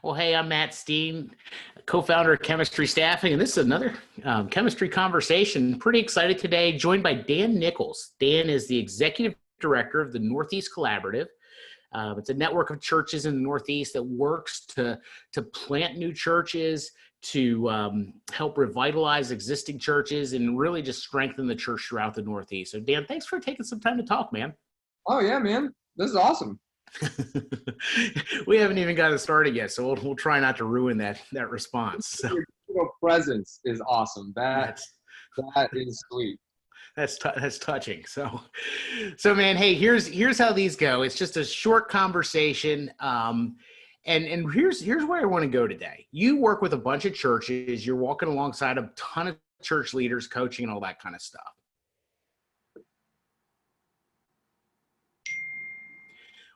Well, hey, I'm Matt Steen, co-founder of Chemistry Staffing, and this is another chemistry conversation. Pretty excited today, joined by Dan Nichols. Dan is the executive director of the Northeast Collaborative. It's a network of churches in the Northeast that works to plant new churches, to help revitalize existing churches, and really just strengthen the church throughout the Northeast. So, Dan, thanks for taking some time to talk, man. Oh, yeah, man. This is awesome. We haven't even gotten started yet, so we'll try not to ruin that response. So. Your presence is awesome. That is sweet. That's touching. So man, hey, here's how these go. It's just a short conversation. And here's where I want to go today. You work with a bunch of churches. You're walking alongside a ton of church leaders, coaching, and all that kind of stuff.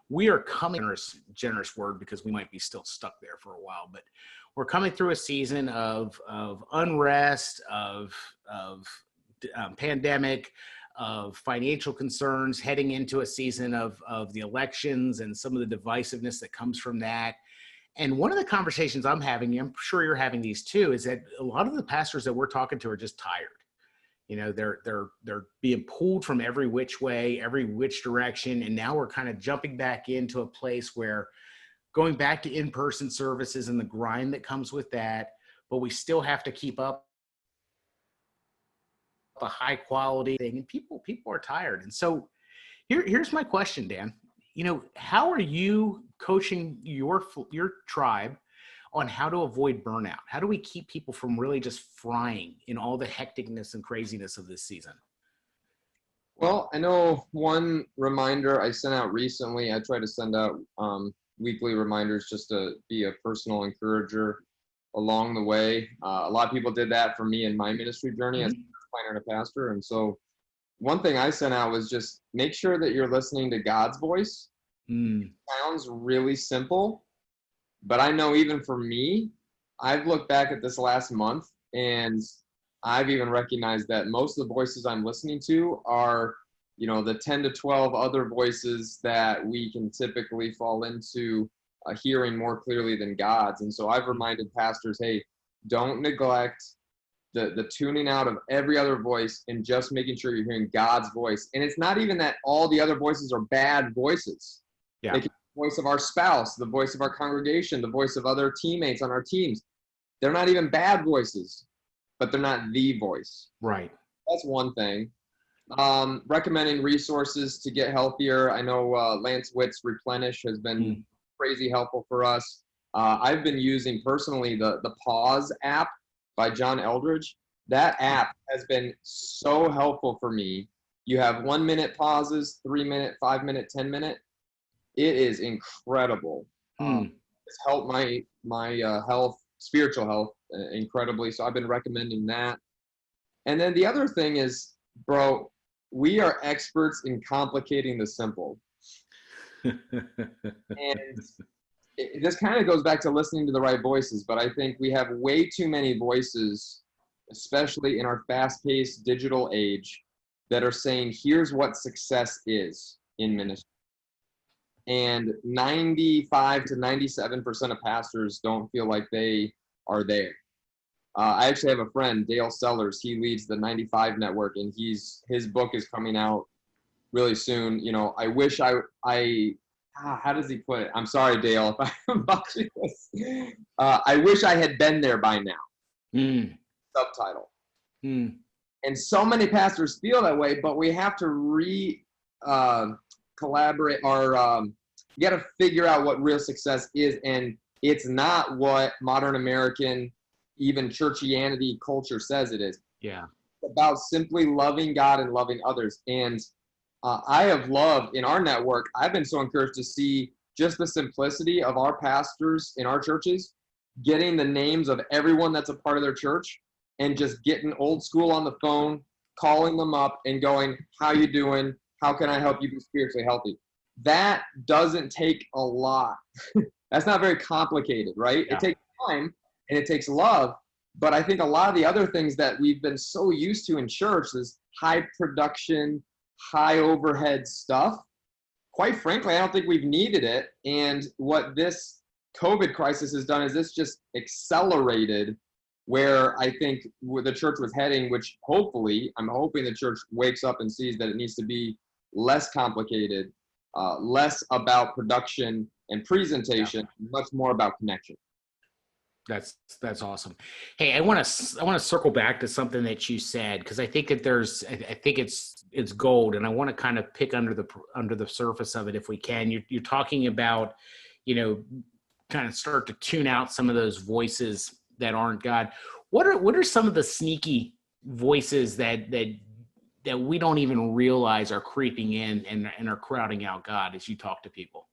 We are coming, generous word, because we might be still stuck there for a while, but we're coming through a season of unrest, of pandemic, of financial concerns, heading into a season of the elections and some of the divisiveness that comes from that. And one of the conversations I'm having, I'm sure you're having these too, is that a lot of the pastors that we're talking to are just tired. You know, they're being pulled from every which way, every which direction. And now we're kind of jumping back into a place where going back to in-person services and the grind that comes with that, but we still have to keep up a high quality thing. And people are tired. And so here's my question, Dan. You know, how are you coaching your tribe on how to avoid burnout? How do we keep people from really just frying in all the hecticness and craziness of this season? Well, I know one reminder I sent out recently, I try to send out weekly reminders just to be a personal encourager along the way. A lot of people did that for me in my ministry journey as a planner and a pastor. And so one thing I sent out was just make sure that you're listening to God's voice. It sounds really simple, but I know even for me, I've looked back at this last month and I've even recognized that most of the voices I'm listening to are, you know, the 10 to 12 other voices that we can typically fall into hearing more clearly than God's. And so I've reminded pastors, hey, don't neglect the tuning out of every other voice and just making sure you're hearing God's voice. And it's not even that all the other voices are bad voices. Yeah. Like the voice of our spouse, the voice of our congregation, the voice of other teammates on our teams. They're not even bad voices, but they're not the voice. Right. That's one thing. Recommending resources to get healthier. I know Lance Witt's Replenish has been crazy helpful for us. I've been using personally the Pause app by John Eldridge. That app has been so helpful for me. You have 1 minute pauses, 3 minute, 5 minute, 10 minute. It is incredible. It's helped my health, spiritual health, incredibly. So I've been recommending that. And then the other thing is, bro, we are experts in complicating the simple. And this kind of goes back to listening to the right voices, but I think we have way too many voices, especially in our fast-paced digital age, that are saying, here's what success is in ministry. And 95 to 97% of pastors don't feel like they are there. I actually have a friend, Dale Sellers. He leads the 95 Network, and his book is coming out really soon. You know, I wish how does he put it? I'm sorry, Dale, if I'm botching this. I wish I had been there by now. Subtitle. And so many pastors feel that way, but we have to collaborate, or you got to figure out what real success is, and it's not what modern American, even churchianity culture says it is. Yeah. It's about simply loving God and loving others. And I have loved in our network, I've been so encouraged to see just the simplicity of our pastors in our churches, getting the names of everyone that's a part of their church and just getting old school on the phone, calling them up and going, how you doing? How can I help you be spiritually healthy? That doesn't take a lot. That's not very complicated, right? Yeah. It takes time and it takes love. But I think a lot of the other things that we've been so used to in church is high production, high overhead stuff. Quite frankly, I don't think we've needed it. And what this COVID crisis has done is this just accelerated where I think where the church was heading, which hopefully, I'm hoping the church wakes up and sees that it needs to be less complicated, less about production and presentation, much more about connection. That's awesome. Hey, I want to circle back to something that you said, because I think that I think it's gold, and I want to kind of pick under the surface of it if we can. You're talking about, kind of start to tune out some of those voices that aren't God. What are some of the sneaky voices that we don't even realize are creeping in and are crowding out God as you talk to people?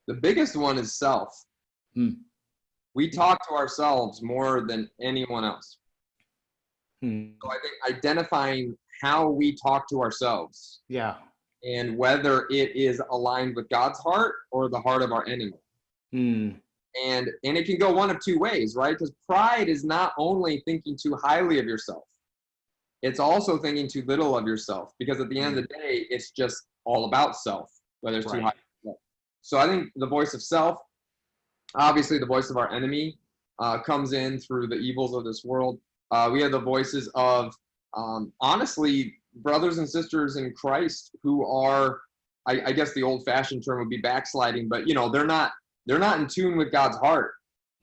The biggest one is self. We talk to ourselves more than anyone else. So I think identifying how we talk to ourselves, and whether it is aligned with God's heart or the heart of our enemy. And it can go one of two ways, right? Because pride is not only thinking too highly of yourself, it's also thinking too little of yourself. Because at the end of the day, it's just all about self, whether it's too high. So I think the voice of self, obviously the voice of our enemy, comes in through the evils of this world. We have the voices of, honestly, brothers and sisters in Christ who are, I guess the old-fashioned term would be backsliding, but they're not in tune with God's heart.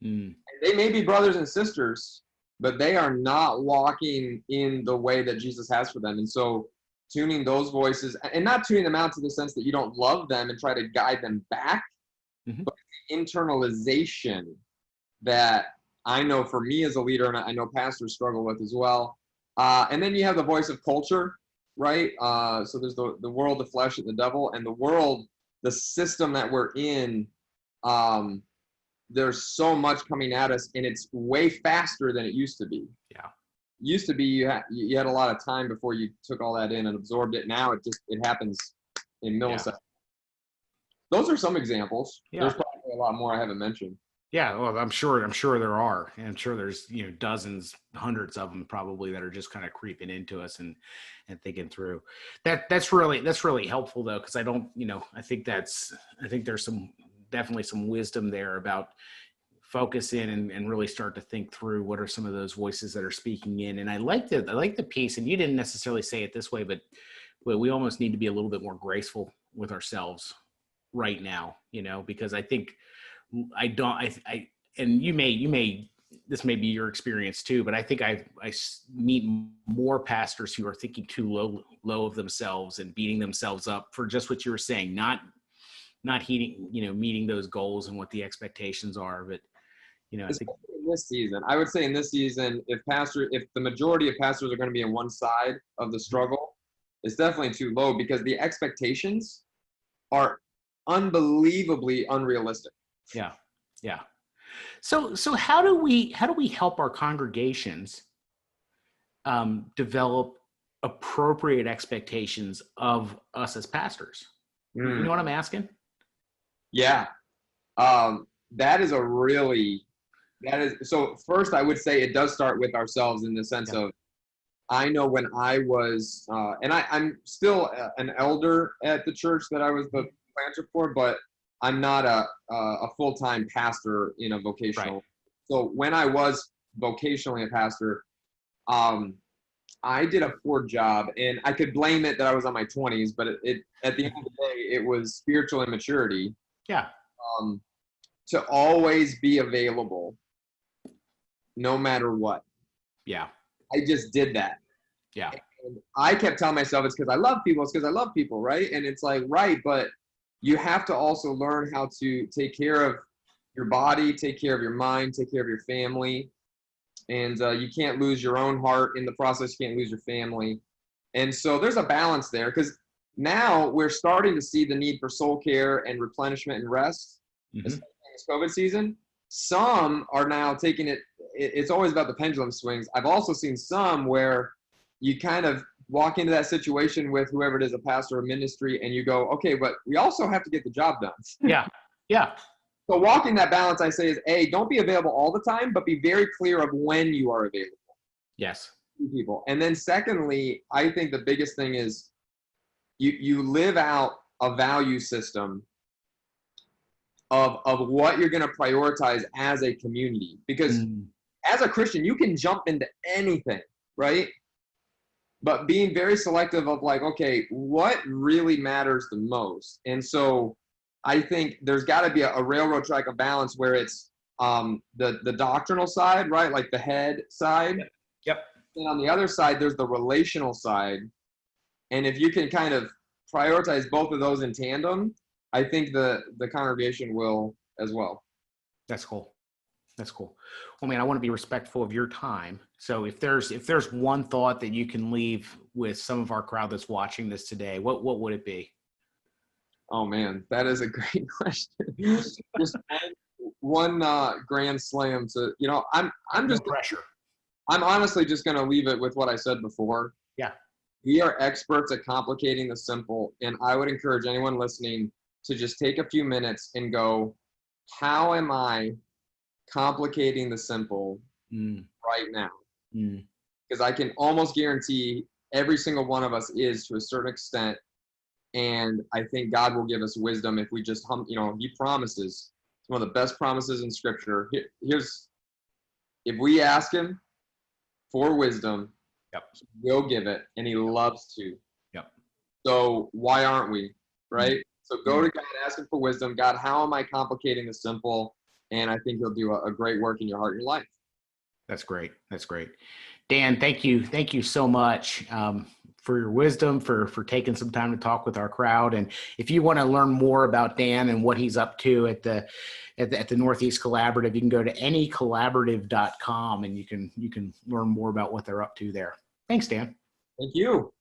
And they may be brothers and sisters, but they are not walking in the way that Jesus has for them. And so tuning those voices, and not tuning them out to the sense that you don't love them and try to guide them back, but the internalization that I know for me as a leader, and I know pastors struggle with as well. And then you have the voice of culture, right? So there's the world, the flesh, and the devil. And the world, the system that we're in, there's so much coming at us, and it's way faster than it used to be. Used to be you had a lot of time before you took all that in and absorbed it. Now it happens in milliseconds. Those are some examples. There's probably a lot more I haven't mentioned. Yeah, well, I'm sure there are, and I'm sure there's dozens, hundreds of them probably that are just kind of creeping into us and thinking through. That's really helpful though, because I don't, I think there's definitely some wisdom there about focus in and really start to think through what are some of those voices that are speaking in. And I like the piece, and you didn't necessarily say it this way, but we almost need to be a little bit more graceful with ourselves right now, because I think and you may, this may be your experience too, but I think I meet more pastors who are thinking too low of themselves and beating themselves up for just what you were saying, not meeting those goals and what the expectations are. But, I think in this season, I would say in this season, if the majority of pastors are going to be on one side of the struggle, it's definitely too low, because the expectations are unbelievably unrealistic. Yeah. So how do we help our congregations develop appropriate expectations of us as pastors? You know what I'm asking? Yeah. So first I would say it does start with ourselves, in the sense of, I know when I was, and I'm still an elder at the church that I was the planter for, but I'm not a full-time pastor in a vocational. Right. So when I was vocationally a pastor, I did a poor job, and I could blame it that I was on my 20s, but it at the end of the day, it was spiritual immaturity. To always be available, no matter what. I just did that. And I kept telling myself it's because I love people. It's because I love people, right? And it's like, right, but you have to also learn how to take care of your body, take care of your mind, take care of your family. And you can't lose your own heart in the process. You can't lose your family. And so there's a balance there, because now we're starting to see the need for soul care and replenishment and rest, especially in this COVID season. Some are now taking it's always about the pendulum swings. I've also seen some where you kind of walk into that situation with whoever it is, a pastor or ministry, and you go, okay, but we also have to get the job done. So walking that balance, I say, is A, don't be available all the time, but be very clear of when you are available. People. And then secondly, I think the biggest thing is you live out a value system of what you're going to prioritize as a community. Because as a Christian, you can jump into anything, right? But being very selective of like, okay, what really matters the most? And so I think there's got to be a railroad track of balance where it's the doctrinal side, right? Like the head side. Yep. And on the other side, there's the relational side. And if you can kind of prioritize both of those in tandem, I think the congregation will as well. That's cool. That's cool. Well, man, I want to be respectful of your time. So if there's one thought that you can leave with some of our crowd that's watching this today, what would it be? Oh man, that is a great question. Just one grand slam to, I'm just no pressure. I'm honestly just going to leave it with what I said before. Yeah. We are experts at complicating the simple. And I would encourage anyone listening to just take a few minutes and go, how am I complicating the simple right now? Because I can almost guarantee every single one of us is to a certain extent. And I think God will give us wisdom if we just, he promises. It's one of the best promises in scripture. If we ask him for wisdom, he'll give it, and he loves to. Yep. So why aren't we, right? So go to God, ask him for wisdom. God, how am I complicating the simple? And I think he'll do a great work in your heart and your life. That's great. That's great. Dan, thank you. Thank you so much for your wisdom, for taking some time to talk with our crowd. And if you want to learn more about Dan and what he's up to at the Northeast Collaborative, you can go to anycollaborative.com and you can learn more about what they're up to there. Thanks, Dan. Thank you.